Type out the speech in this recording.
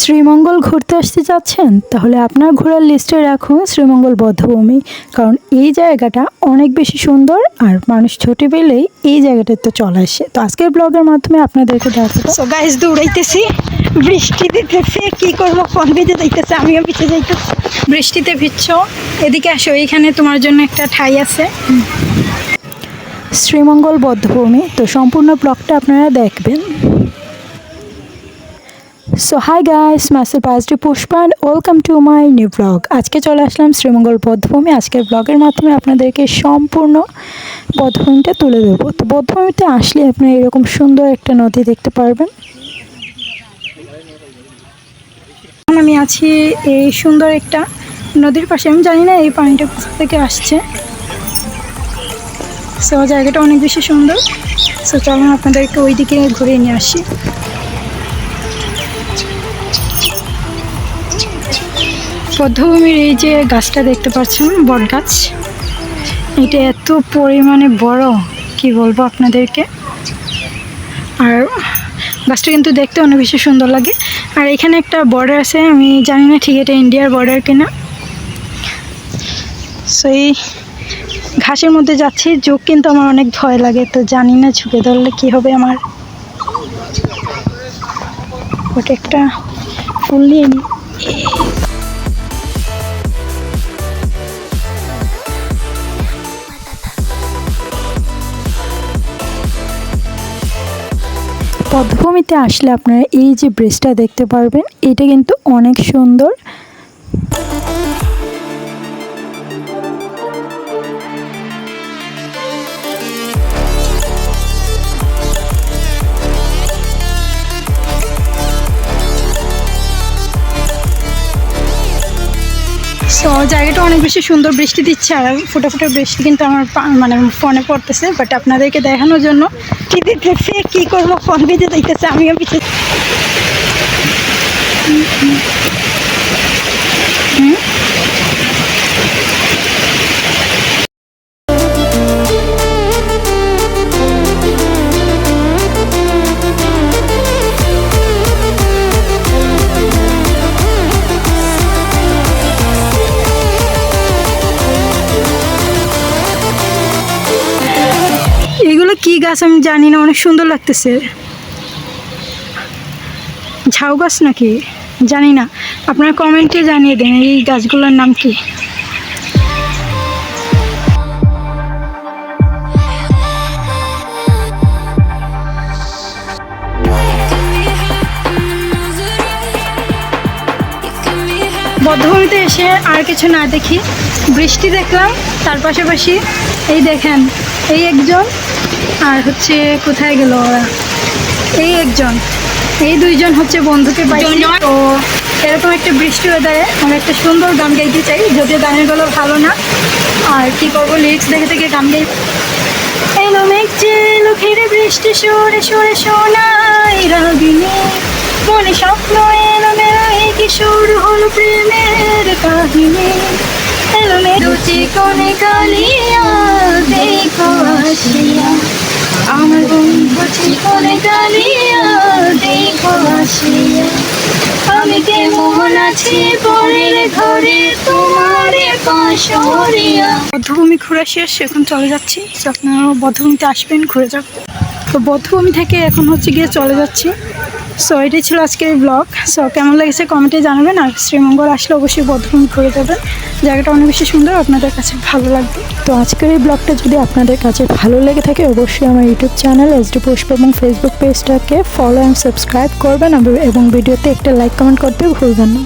শ্রীমঙ্গল ঘুরতে আসতে চাচ্ছেন, তাহলে আপনার ঘোরার লিস্টে রাখুন শ্রীমঙ্গল বধ্যভূমি। কারণ এই জায়গাটা অনেক বেশি সুন্দর আর মানুষ ছুটি পেলেই এই জায়গাটাতে চলে আসে। তো আজকের ব্লগের মাধ্যমে আপনাদেরকে দেখাবো। সো গাইস, দৌড়াইতেছি, বৃষ্টি দিতেছে, কি করবো, ফোন ভিজে যাইতেছে, আমিও পিছিয়ে যাইতেছি। বৃষ্টিতে ভিজছ, এদিকে আসো, এইখানে তোমার জন্য একটা ঠাই আছে, শ্রীমঙ্গল বধ্যভূমি। তো সম্পূর্ণ ব্লগটা আপনারা দেখবেন। সো হাই গাইস, মাসের পাঁচটি Pushpa and welcome to my new blog. আজকে চলে আসলাম শ্রীমঙ্গল বধ্যভূমি। আজকের ব্লগের মাধ্যমে আপনাদেরকে সম্পূর্ণ বধ্যভূমিটা তুলে দেবো। তো বধ্যভূমিতে আসলে আপনি এরকম সুন্দর একটা নদী দেখতে পারবেন। আমি আছি এই সুন্দর একটা নদীর পাশে। আমি জানি না এই পানিটা কোথা থেকে আসছে। সো জায়গাটা অনেক বেশি সুন্দর। সো চলুন আপনাদেরকে ওইদিকে ঘুরিয়ে নিয়ে আসি। বধ্যভূমির এই যে গাছটা দেখতে পাচ্ছেন, বট গাছ, এটা এত পরিমাণে বড়, কি বলবো আপনাদেরকে। আর গাছটা কিন্তু দেখতে অনেক বেশি সুন্দর লাগে। আর এখানে একটা বর্ডার আছে, আমি জানি না ঠিক এটা ইন্ডিয়ার বর্ডার কিনা। সো এই ঘাসের মধ্যে যাচ্ছি, ঝোঁক কিন্তু আমার অনেক ভয় লাগে, তো জানি না ঝুঁকে ধরলে কি হবে আমার। ওটা একটা ফুল নিয়ে নিই। বধ্যভূমিতে আসলে আপনারা এই যে ব্রিজটা দেখতে পারবেন, এটা কিন্তু অনেক সুন্দর। সো জায়গাটা অনেক বেশি সুন্দর, বৃষ্টি দিচ্ছে আর ফোটা ফোটা বৃষ্টি কিন্তু আমার মানে ফোনে পড়তেছে, বাট আপনাদেরকে দেখানোর জন্য কি দিতেছে, কি করবো, ফোন ভিজে যাইতেছে, আমিও পিছিয়ে। এগুলো কি গাছ আমি জানি না, অনেক সুন্দর লাগতেছে। ঝাউ গাছ নাকি জানি না, আপনারা কমেন্টে জানিয়ে দেন এই গাছগুলোর নাম কি। বধ্যভূমিতে এসে আর কিছু না দেখি, বৃষ্টি দেখলাম, তার পাশাপাশি এই দেখেন, এই একজন, আর হচ্ছে কোথায় গেল ওরা, এই একজন, এই দুইজন হচ্ছে বন্ধুকে পাইছি। তো এরকম একটা বৃষ্টি ওয়েদারে আমি একটা সুন্দর গান গাইতে চাই, যদিও গানের গলা ভালো না, আর কি করবো, লিরিক্স দেখে দেখে গান গাই। এলো মেঘ চেলো ঘিরে বৃষ্টি সরে সরে শোনাই রাগিনী, মনে স্বপ্ন এলো মেলায় কি শুরু হলো প্রেমের কাহিনী। এলো মেঘ দুটি কোণে কালিয়া দেখো আসিয়া, আমার বন্ধু চিকনে কালিয়া দেখো আসিয়া, আমি কেমন আছি পরের ঘরে তোমার পাশরিয়া। বধ্যভূমি ঘুরে শেষ, এখন চলে যাচ্ছি। আপনারা বধ্যভূমিতে আসবেন, ঘুরে যাবেন। তো বধ্যভূমি থেকে এখন হচ্ছে গিয়ে চলে যাচ্ছি। সো এটাই ছিল আজকের ব্লগ। সো কেমন লেগেছে কমেন্টে জানাবেন। আর শ্রীমঙ্গল আসলে অবশ্যই বধ্যভূমি ঘুরে যাবেন, জায়গাটা অনেক বেশি সুন্দর, আপনাদের কাছে ভালো লাগবে। তো আজকের এই ব্লগটা যদি আপনাদের কাছে ভালো লেগে থাকে, অবশ্যই আমার ইউটিউব চ্যানেল এসডি পুষ্পা এবং ফেসবুক পেজটাকে ফলো অ্যান্ড সাবস্ক্রাইব করবেন এবং ভিডিওতে একটা লাইক কমেন্ট করতে ভুলবেন না।